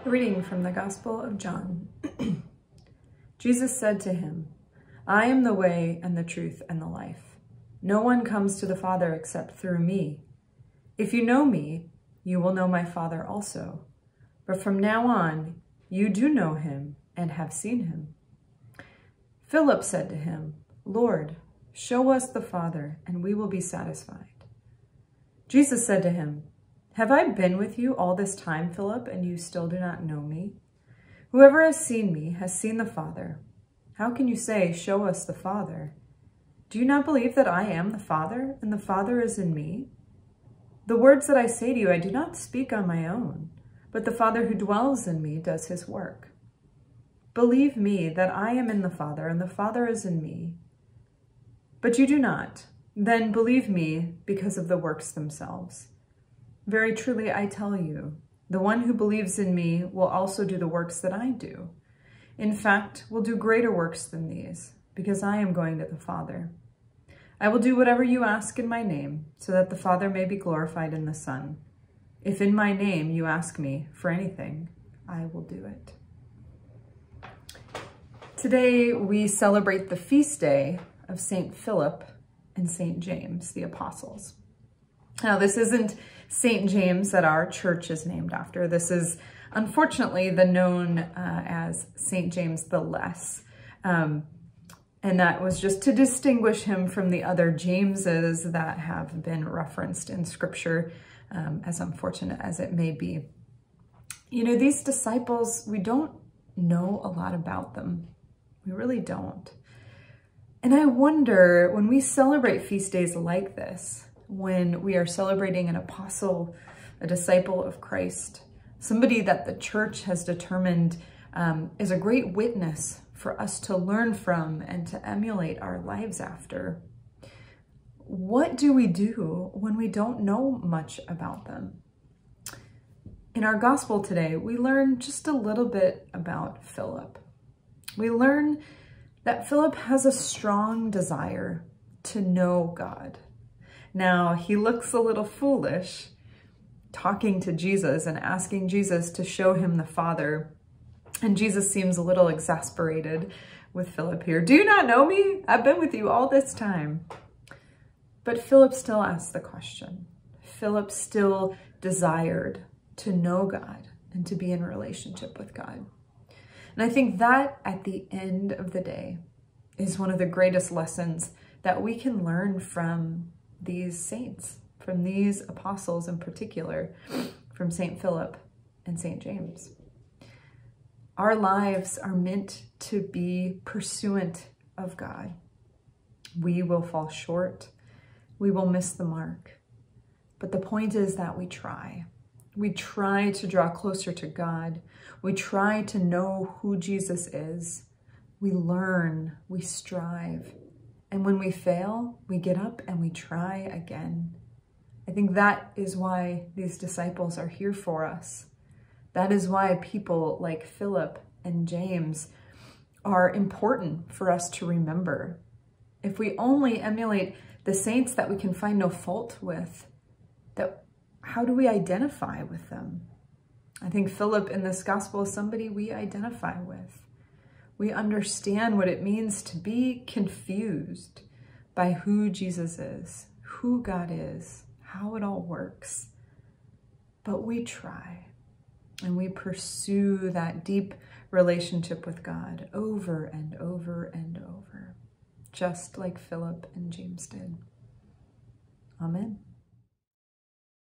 A reading from the Gospel of John. Jesus said to him, "I am the way and the truth and the life. No one comes to the Father except through me. If you know me, you will know my Father also. But from now on, you do know him and have seen him." Philip said to him, "Lord, show us the Father, and we will be satisfied." Jesus said to him, "Have I been with you all this time, Philip, and you still do not know me? Whoever has seen me has seen the Father. How can you say, 'Show us the Father'? Do you not believe that I am the Father, and the Father is in me? The words that I say to you, I do not speak on my own, but the Father who dwells in me does his work. Believe me that I am in the Father, and the Father is in me. But you do not. Then believe me because of the works themselves. Very truly, I tell you, the one who believes in me will also do the works that I do. In fact, will do greater works than these, because I am going to the Father. I will do whatever you ask in my name, so that the Father may be glorified in the Son. If in my name you ask me for anything, I will do it." Today, we celebrate the feast day of St. Philip and St. James, the apostles. Now, this isn't St. James that our church is named after. This is, unfortunately, the known as St. James the Less. And that was just to distinguish him from the other Jameses that have been referenced in Scripture, as unfortunate as it may be. You know, these disciples, we don't know a lot about them. We really don't. And I wonder, when we celebrate feast days like this, when we are celebrating an apostle, a disciple of Christ, somebody that the church has determined is a great witness for us to learn from and to emulate our lives after, what do we do when we don't know much about them? In our gospel today, we learn just a little bit about Philip. We learn that Philip has a strong desire to know God. Now, he looks a little foolish talking to Jesus and asking Jesus to show him the Father. And Jesus seems a little exasperated with Philip here. "Do you not know me? I've been with you all this time." But Philip still asked the question. Philip still desired to know God and to be in relationship with God. And I think that at the end of the day is one of the greatest lessons that we can learn from these saints, from these apostles in particular, from St. Philip and St. James. Our lives are meant to be pursuant of God. We will fall short. We will miss the mark. But the point is that we try. We try to draw closer to God. We try to know who Jesus is. We learn, we strive. And when we fail, we get up and we try again. I think that is why these disciples are here for us. That is why people like Philip and James are important for us to remember. If we only emulate the saints that we can find no fault with, how do we identify with them? I think Philip in this gospel is somebody we identify with. We understand what it means to be confused by who Jesus is, who God is, how it all works. But we try and we pursue that deep relationship with God over and over and over, just like Philip and James did. Amen.